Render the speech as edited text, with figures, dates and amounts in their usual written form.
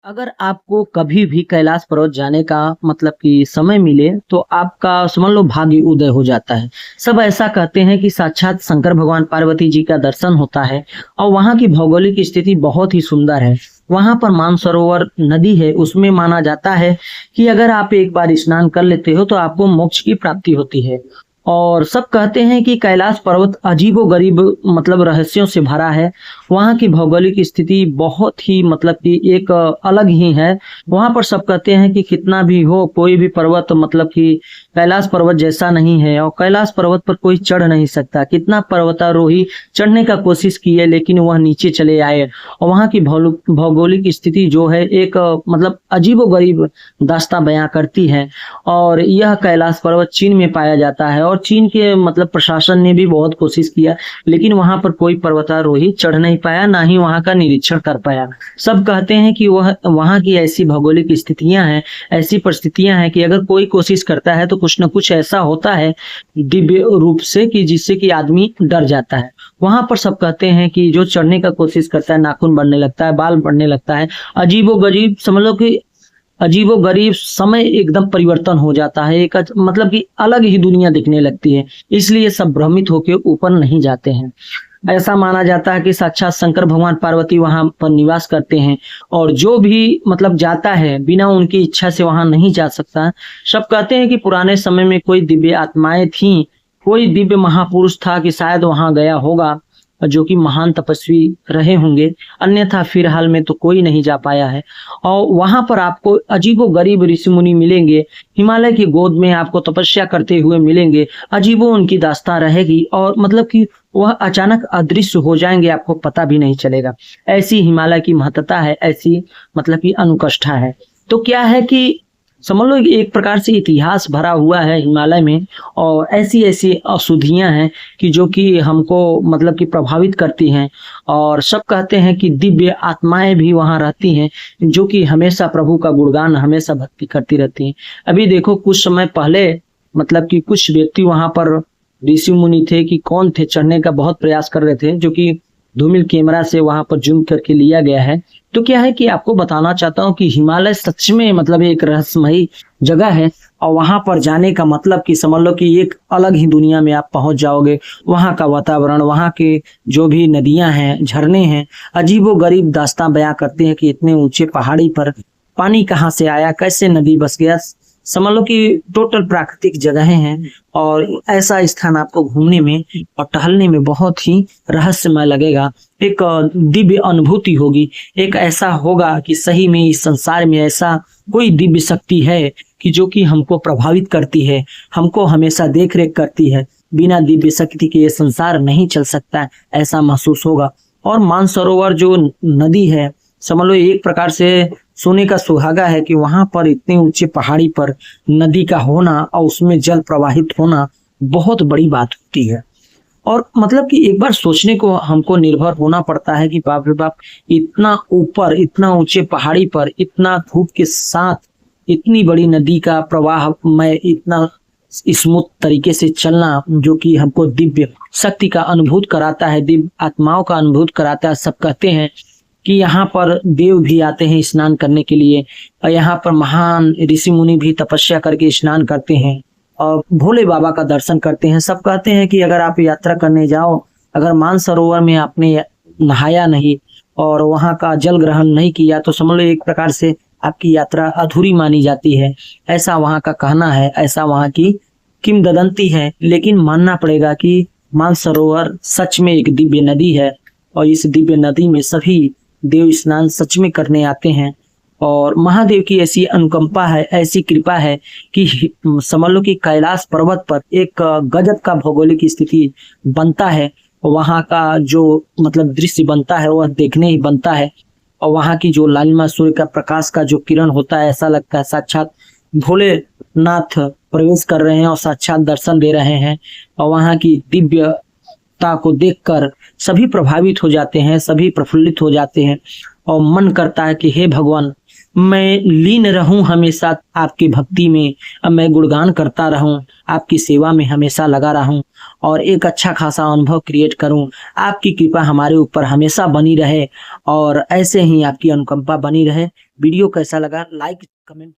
अगर आपको कभी भी कैलाश पर्वत जाने का मतलब कि समय मिले तो आपका समझ लो भाग्य उदय हो जाता है। सब ऐसा कहते हैं कि साक्षात शंकर भगवान पार्वती जी का दर्शन होता है और वहाँ की भौगोलिक स्थिति बहुत ही सुंदर है। वहाँ पर मानसरोवर नदी है, उसमें माना जाता है कि अगर आप एक बार स्नान कर लेते हो तो आपको मोक्ष की प्राप्ति होती है। और सब कहते हैं कि कैलाश पर्वत अजीबोगरीब मतलब रहस्यों से भरा है। वहाँ की भौगोलिक स्थिति बहुत ही मतलब कि एक अलग ही है। वहाँ पर सब कहते हैं कि कितना भी हो कोई भी पर्वत मतलब कि कैलाश पर्वत जैसा नहीं है और कैलाश पर्वत पर कोई चढ़ नहीं सकता। कितना पर्वतारोही चढ़ने का कोशिश किए लेकिन वह नीचे चले आए। और वहाँ की भौगोलिक स्थिति जो है एक मतलब अजीबोगरीब दास्तां बयां करती है। और यह कैलाश पर्वत चीन में पाया जाता है और चीन के मतलब प्रशासन ने भी बहुत कोशिश किया लेकिन वहां पर कोई पर्वतारोही चढ़ नहीं पाया, ना ही वहां का निरीक्षण कर पाया। सब कहते हैं कि वह वहां की ऐसी भौगोलिक स्थितियां हैं, ऐसी परिस्थितियां हैं कि अगर कोई कोशिश करता है तो कुछ न कुछ ऐसा होता है दिव्य रूप से कि जिससे कि आदमी डर जाता है। वहां पर सब कहते हैं कि जो चढ़ने का कोशिश करता है नाखून बढ़ने लगता है, बाल बढ़ने लगता है, अजीबोगरीब समझ लो कि अजीबोगरीब समय एकदम परिवर्तन हो जाता है। एक मतलब कि अलग ही दुनिया दिखने लगती है। इसलिए सब भ्रमित होकर ऊपर नहीं जाते हैं। ऐसा माना जाता है कि साक्षात शंकर भगवान पार्वती वहां पर निवास करते हैं और जो भी मतलब जाता है बिना उनकी इच्छा से वहां नहीं जा सकता। सब कहते हैं कि पुराने समय में कोई दिव्य आत्माएं थीं, कोई दिव्य महापुरुष था कि शायद वहां गया होगा जो कि महान तपस्वी रहे होंगे, अन्यथा फिलहाल में तो कोई नहीं जा पाया है। और वहां पर आपको अजीबो गरीब ऋषि मुनि मिलेंगे, हिमालय की गोद में आपको तपस्या करते हुए मिलेंगे। अजीबो उनकी दास्तां रहेगी और मतलब कि वह अचानक अदृश्य हो जाएंगे, आपको पता भी नहीं चलेगा। ऐसी हिमालय की महत्ता है, ऐसी मतलब की अनुकष्ठा है। तो क्या है कि समझ लो कि एक प्रकार से इतिहास भरा हुआ है हिमालय में और ऐसी ऐसी अशुद्धियां हैं कि जो कि हमको मतलब कि प्रभावित करती हैं। और सब कहते हैं कि दिव्य आत्माएं भी वहां रहती हैं जो कि हमेशा प्रभु का गुणगान, हमेशा भक्ति करती रहती हैं। अभी देखो कुछ समय पहले मतलब कि कुछ व्यक्ति वहां पर ऋषि मुनि थे कि कौन थे, चढ़ने का बहुत प्रयास कर रहे थे, जो कि धूमिल कैमरा से वहां पर जूम करके लिया गया है। तो क्या है कि आपको बताना चाहता हूँ कि हिमालय सच में मतलब एक रहस्यमयी जगह है और वहां पर जाने का मतलब कि समझ लो कि एक अलग ही दुनिया में आप पहुंच जाओगे। वहां का वातावरण, वहां के जो भी नदियां हैं, झरने हैं, अजीबोगरीब दास्तां बयां करते हैं कि इतने ऊंचे पहाड़ी पर पानी कहाँ से आया, कैसे नदी बस गया। समझ लो कि टोटल प्राकृतिक जगहें हैं और ऐसा स्थान आपको घूमने में और टहलने में बहुत ही रहस्यमय लगेगा। एक दिव्य अनुभूति होगी। एक ऐसा होगा कि सही में इस संसार में ऐसा कोई दिव्य शक्ति है कि जो कि हमको प्रभावित करती है, हमको हमेशा देख रेख करती है। बिना दिव्य शक्ति के ये संसार नहीं चल सकता है, ऐसा महसूस होगा। और मानसरोवर जो नदी है, समझ लो एक प्रकार से सोने का सुहागा है कि वहां पर इतने ऊंचे पहाड़ी पर नदी का होना और उसमें जल प्रवाहित होना बहुत बड़ी बात होती है। और मतलब कि एक बार सोचने को हमको निर्भर होना पड़ता है कि बाप रे बाप, इतना ऊपर, इतना ऊंचे पहाड़ी पर, इतना धूप के साथ इतनी बड़ी नदी का प्रवाह में इतना स्मूथ तरीके से चलना जो कि हमको दिव्य शक्ति का अनुभूत कराता है, दिव्य आत्माओं का अनुभूत कराता है। सब कहते हैं कि यहाँ पर देव भी आते हैं स्नान करने के लिए और यहाँ पर महान ऋषि मुनि भी तपस्या करके स्नान करते हैं और भोले बाबा का दर्शन करते हैं। सब कहते हैं कि अगर आप यात्रा करने जाओ, अगर मानसरोवर में आपने नहाया नहीं और वहाँ का जल ग्रहण नहीं किया तो समझ लो एक प्रकार से आपकी यात्रा अधूरी मानी जाती है। ऐसा वहाँ का कहना है, ऐसा वहाँ की किंवदंती है। लेकिन मानना पड़ेगा कि मानसरोवर सच में एक दिव्य नदी है और इस दिव्य नदी में सभी देव स्नान सच में करने आते हैं। और महादेव की ऐसी अनुकंपा है, ऐसी कृपा है कि समझ लो कि कैलाश पर्वत पर एक गजब का भौगोलिक स्थिति बनता है। वहां का जो मतलब दृश्य बनता है वह देखने ही बनता है। और वहां की जो लालिमा सूर्य का प्रकाश का जो किरण होता है, ऐसा लगता है साक्षात भोलेनाथ प्रवेश कर रहे हैं और साक्षात दर्शन दे रहे हैं। और वहां की दिव्य को देखकर सभी प्रभावित हो जाते हैं, सभी प्रफुल्लित हो जाते हैं और मन करता है कि हे भगवान, मैं लीन रहूं हमेशा आपकी भक्ति में, अब मैं गुणगान करता रहूं, आपकी सेवा में हमेशा लगा रहूं। और एक अच्छा खासा अनुभव क्रिएट करूं। आपकी कृपा हमारे ऊपर हमेशा बनी रहे और ऐसे ही आपकी अनुकंपा बनी रहे। वीडियो कैसा लगा लाइक कमेंट